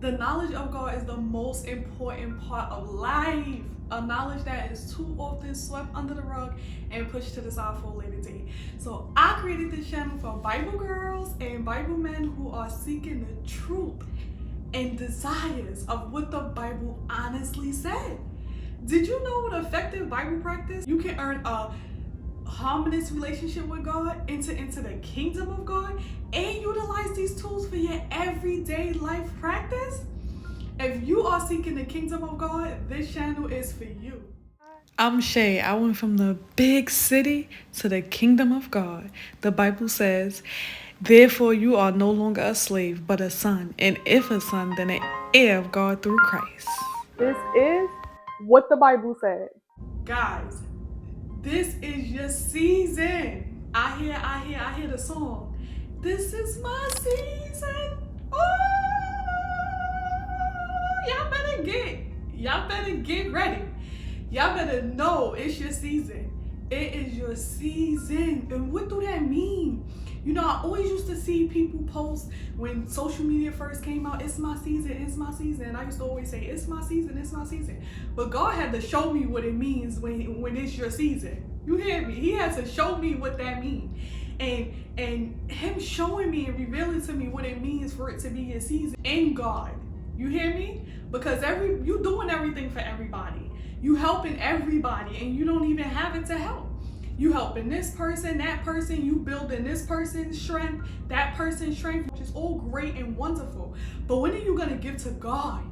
The knowledge of God is the most important part of life. A knowledge that is too often swept under the rug and pushed to the side for a later date. So I created this channel for Bible girls and Bible men who are seeking the truth and desires of what the Bible honestly said. Did you know with effective Bible practice, you can earn a harmonious relationship with God, enter into the kingdom of God, and utilize these tools for your everyday life practice? If you are seeking the kingdom of God, this channel is for you. I'm Shay. I went from the big city to the kingdom of God. The Bible says, therefore you are no longer a slave, but a son. And if a son, then an heir of God through Christ. This is what the Bible said. Guys, this is your season. I hear the song. This is my season. Oh, y'all better get ready. Y'all better know it's your season. It is your season. And what do that mean? You know, I always used to see people post when social media first came out, it's my season, it's my season. And I used to always say, it's my season, it's my season. But God had to show me what it means when it's your season. You hear me? He had to show me what that means. And him showing me and revealing to me what it means for it to be your season in God. You hear me? Because you doing everything for everybody. You helping everybody and you don't even have it to help. You helping this person, that person, you building this person's strength, that person's strength, which is all great and wonderful. But when are you gonna give to God?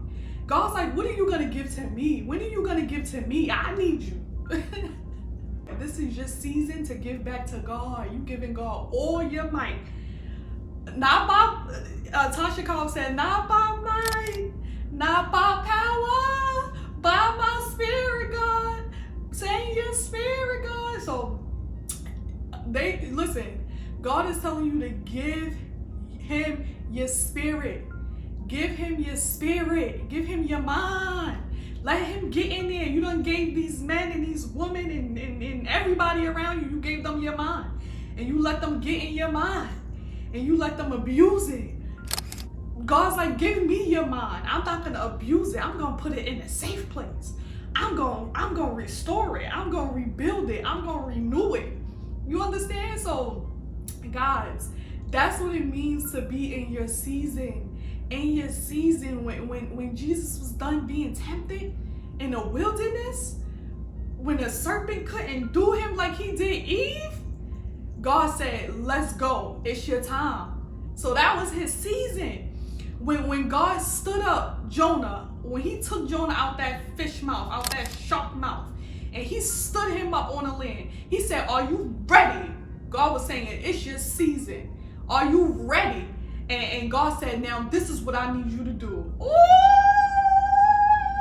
God's like, what are you gonna give to me? When are you gonna give to me? I need you. This is your season to give back to God. You giving God all your might. Not by, Tasha Cobb said, not by might, not by power, by my spirit, God. Say your spirit, God. So listen, God is telling you to give him your spirit. Give him your spirit. Give him your mind. Let him get in there. You done gave these men and these women and everybody around you, you gave them your mind. And you let them get in your mind. And you let them abuse it. God's like, give me your mind. I'm not gonna abuse it. I'm gonna put it in a safe place. I'm gonna restore it. I'm gonna rebuild it. I'm gonna renew it. You understand? So, guys, that's what it means to be in your season. In your season, when Jesus was done being tempted in the wilderness, when the serpent couldn't do him like he did Eve, God said, let's go. It's your time. So that was his season. When God stood up Jonah, when he took Jonah out that fish mouth, out that shark mouth, and he stood him up on the land, he said, are you ready? God was saying, it's your season. Are you ready? And God said, now this is what I need you to do. Ooh,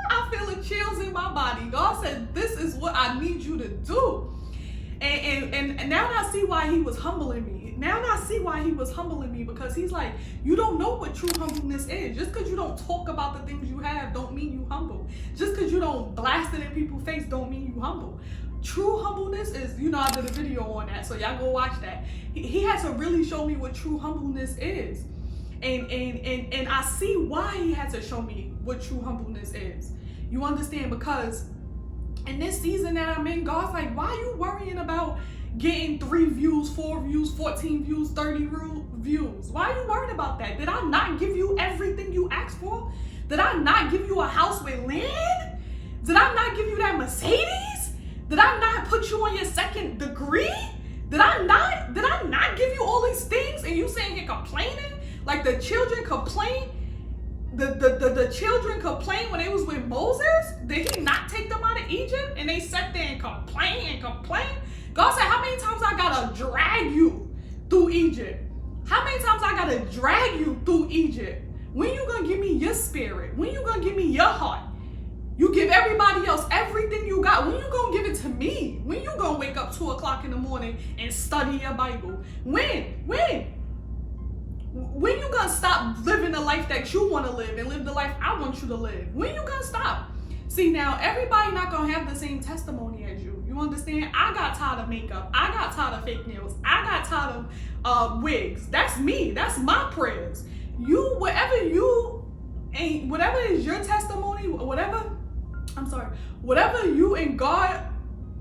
I feel the chills in my body. God said, this is what I need you to do. And now I see why he was humbling me. Now I see why he was humbling me, because he's like, you don't know what true humbleness is. Just because you don't talk about the things you have don't mean you humble. Just because you don't blast it in people's face don't mean you humble. True humbleness is, you know, I did a video on that, so y'all go watch that. He has to really show me what true humbleness is. And I see why he had to show me what true humbleness is. You understand? Because in this season that I'm in, God's like, why are you worrying about getting 3 views, 4 views, 14 views, 30 views? Why are you worried about that? Did I not give you everything you asked for? Did I not give you a house with land? Did I not give you that Mercedes? Did I not put you on your 2nd degree? Did I not give you all these things? And you saying you're complaining? Like the children complain? The children complain when they was with Moses? Did he not take them out of Egypt? And they sat there and complain? God said, how many times I gotta drag you through Egypt? How many times I gotta drag you through Egypt? When you gonna give me your spirit? When you gonna give me your heart? You give everybody else everything you got. When you gonna give it to me? When you gonna wake up 2 o'clock in the morning and study your Bible? When you gonna stop living the life that you want to live and live the life I want you to live? When you gonna stop? See, now everybody not gonna have the same testimony as you. You understand? I got tired of makeup. I got tired of fake nails. I got tired of wigs. That's me. That's my prayers. Whatever you And whatever is your testimony, whatever you and God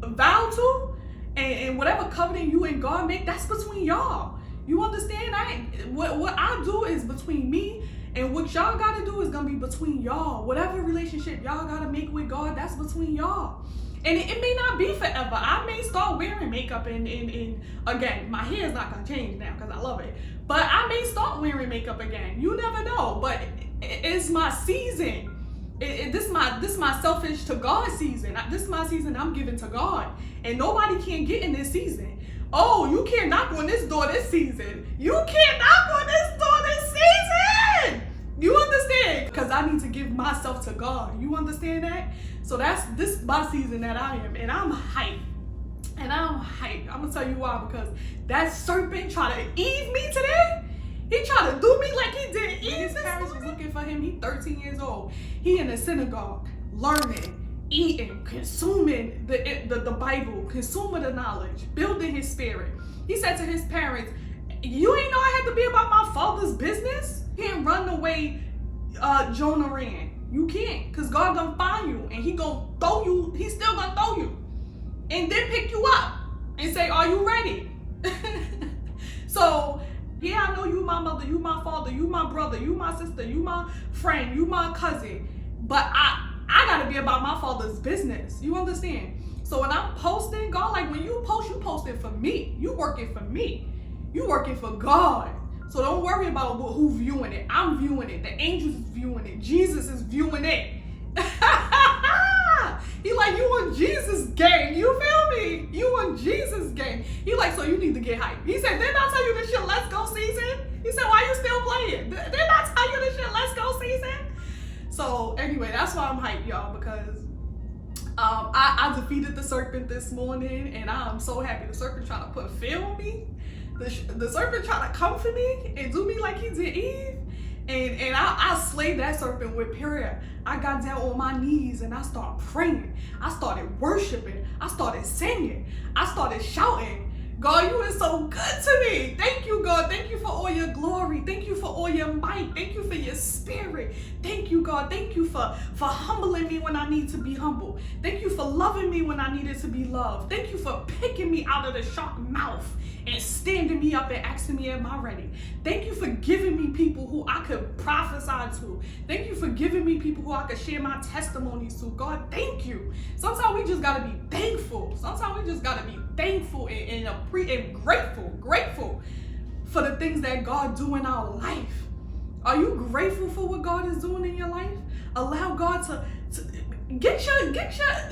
vow to, and whatever covenant you and God make, that's between y'all. You understand? What I do is between me, and what y'all gotta do is gonna be between y'all. Whatever relationship y'all gotta make with God, that's between y'all. And it may not be forever. I may start wearing makeup and again, my hair is not gonna change now because I love it. But I may start wearing makeup again. You never know. But it's my season. This my selfish to God season. This is my season I'm giving to God. And nobody can get in this season. Oh, you can't knock on this door this season. You can't knock on this door this season. You understand? Because I need to give myself to God. You understand that? So this my season that I am. And I'm hyped. I'm gonna tell you why. Because that serpent tried to Eve me today. He tried to do me like he did Eve. His parents was looking for him. He 13 years old. He in the synagogue, learning, eating, consuming the Bible, consuming the knowledge, building his spirit. He said to his parents, you ain't know I had to be about my father's business? You can't run the way Jonah ran. You can't, because God gonna find you and he gonna throw you, he's still gonna throw you. And then pick you up and say, are you ready? So, yeah, I know you my mother, you my father, you my brother, you my sister, you my friend, you my cousin. But I gotta be about my father's business. You understand? So when I'm posting, God, like when you posting for me. You working for me. You working for God. So don't worry about who viewing it. I'm viewing it. The angels is viewing it. Jesus is viewing it. He like, you on Jesus game. You feel me? You on Jesus game. He like, so you need to get hyped. He said, didn't I tell you this shit Let's Go season? He said, why you still playing? Didn't I tell you this shit Let's Go season? So anyway, that's why I'm hyped, y'all, because I defeated the serpent this morning, and I'm so happy. The serpent trying to put fear on me. The serpent trying to come for me and do me like he did Eve. And I slayed that serpent with prayer. I got down on my knees and I started praying. I started worshiping. I started singing. I started shouting. God, you are so good to me. Thank you, God. Thank you for all your glory. Thank you for all your might. Thank you for your spirit. Thank you, God. Thank you for humbling me when I need to be humble. Thank you for loving me when I needed to be loved. Thank you for picking me out of the shark mouth and standing me up and asking me, am I ready? Thank you for giving me people who I could prophesy to. Thank you for giving me people who I could share my testimonies to. God, thank you. Sometimes we just gotta be thankful. Sometimes we just gotta be thankful and grateful for the things that God do in our life. Are you grateful for what God is doing in your life? Allow God to get your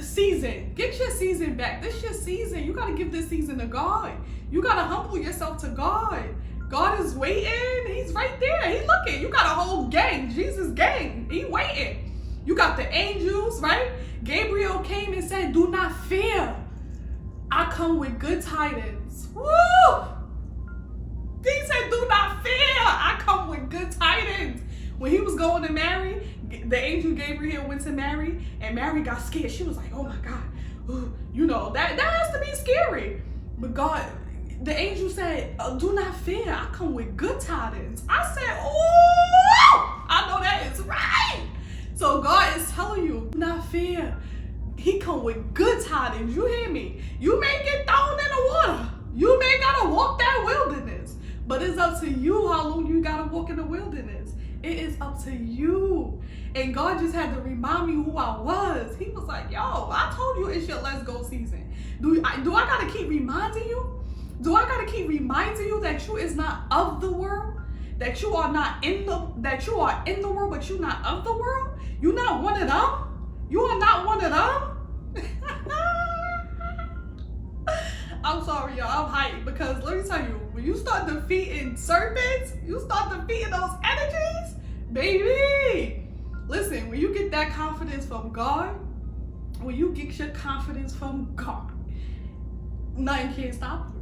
season. Get your season back. This is your season. You gotta give this season to God. You gotta humble yourself to God. God is waiting. He's right there. He looking. You got a whole gang. Jesus gang. He waiting. You got the angels, right? Gabriel came and said, do not fear. I come with good tidings. Woo! He said, do not fear. I come with good tidings. When he was going to Mary, the angel Gabriel went to Mary, and Mary got scared. She was like, oh my God. Ooh, you know, that has to be scary. But God, the angel said, do not fear. I come with good tidings. I said, oh, I know that is right. So God is telling you, do not fear. He come with good tidings. You hear me? You may get thrown in the water. You may gotta walk that wilderness. But it's up to you how long you gotta walk in the wilderness. It is up to you. And God just had to remind me who I was. He was like, yo, I told you it's your Let's Go season. Do I gotta keep reminding you? Do I gotta keep reminding you that you is not of the world? That you are not that you are in the world, but you're not of the world? You're not one of them? You are not one of them? I'm sorry, y'all. I'm hyped because let me tell you, when you start defeating serpents, you start defeating those energies, baby. Listen, when you get that confidence from God, when you get your confidence from God, nothing can stop you.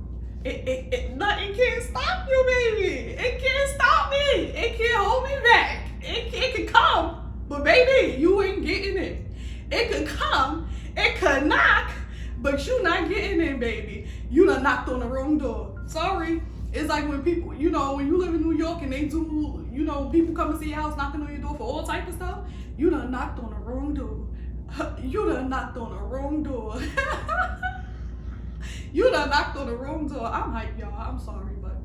Nothing can stop you, baby. It can't stop me. It can't hold me back. It can come, but baby, you ain't getting it. It could come, it could knock, but you not getting in, baby. You done knocked on the wrong door. Sorry. It's like when people, you know, when you live in New York and they do, you know, people come to see your house knocking on your door for all type of stuff, you done knocked on the wrong door. You done knocked on the wrong door. You done knocked on the wrong door. I'm hyped, y'all. I'm sorry, but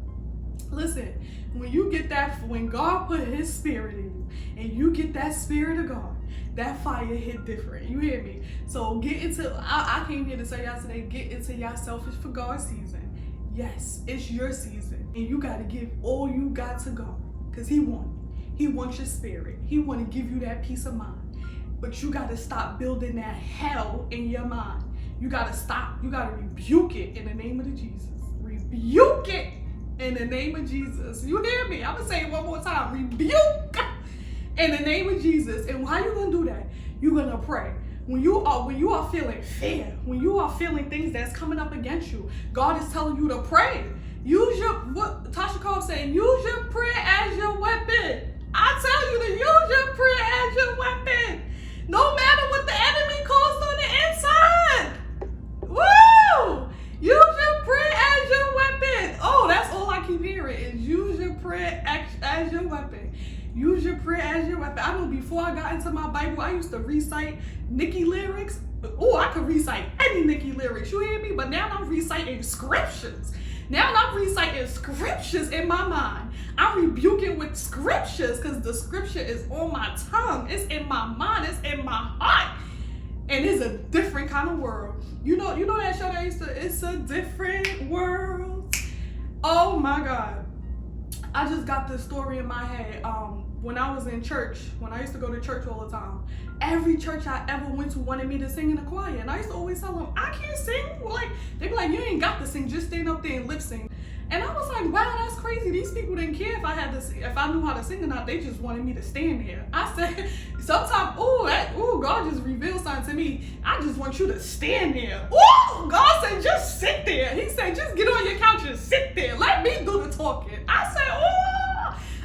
listen, when you get that, when God put his spirit in you and you get that spirit of God, that fire hit different. You hear me? So get into, I came here to tell y'all today, get into y'all selfish for God season. Yes, it's your season. And you got to give all you got to God. Because he wants your spirit. He want to give you that peace of mind. But you got to stop building that hell in your mind. You got to stop. You got to rebuke it in the name of Jesus. Rebuke it in the name of Jesus. You hear me? I'm going to say it one more time. Rebuke in the name of Jesus. And how you going to do that? You're going to pray. When you are feeling fear, when you are feeling things that's coming up against you, God is telling you to pray. Use your, what Tasha Cobb saying, use your prayer as your weapon. I tell you to use your prayer as your weapon. No matter what the enemy caused on the inside. Woo! Use your prayer as your weapon. Oh, that's all I keep hearing is use your prayer as your weapon. Use your prayer as your weapon. I know before I got into my Bible, I used to recite Nicki lyrics. Oh, I could recite any Nicki lyrics. You hear me? But now I'm reciting scriptures. Now I'm reciting scriptures in my mind. I'm rebuking with scriptures because the scripture is on my tongue. It's in my mind. It's in my heart. And it's a different kind of world. You know that show that used to, it's a different world. Oh my God. I just got this story in my head. When I was in church, when I used to go to church all the time, every church I ever went to wanted me to sing in the choir. And I used to always tell them, I can't sing. Like, they'd be like, you ain't got to sing, just stand up there and lip sync. And I was like, wow, that's crazy. These people didn't care if I knew how to sing or not. They just wanted me to stand there. I said, sometimes, God just revealed something to me. I just want you to stand there. Oh, God said, just sit there. He said, just get on your couch and sit there. Let me do the talking. I said,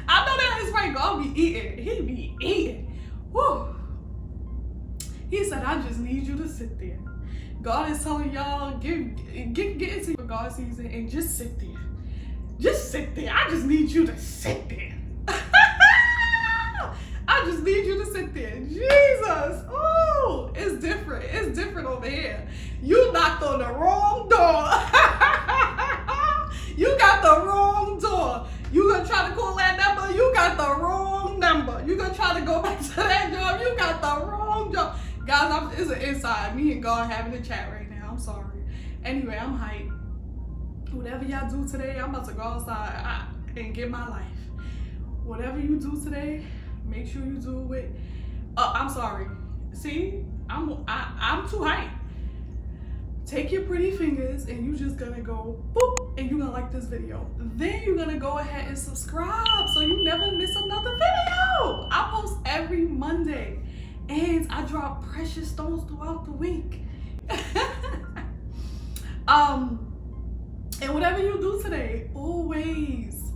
I know that is right. God be eating. He be eating. Woo. He said, I just need you to sit there. God is telling y'all, get into your God season and just sit there. Just sit there. I just need you to sit there. I just need you to sit there. Jesus. Oh, it's different. It's different over here. You knocked on the wrong door. You got the wrong door. You gonna try to call that number? You got the wrong number. You gonna try to go back to that job? You got the wrong job. Guys, it's an inside. Me and God having a chat right now. I'm sorry. Anyway, I'm hyped. Whatever y'all do today, I'm about to go outside and get my life. Whatever you do today, make sure you do it. I'm sorry. See, I'm too hyped. Take your pretty fingers and you just gonna go boop and you're gonna like this video. Then you're gonna go ahead and subscribe so you never miss another video. I post every Monday and I drop precious stones throughout the week. And whatever you do today, always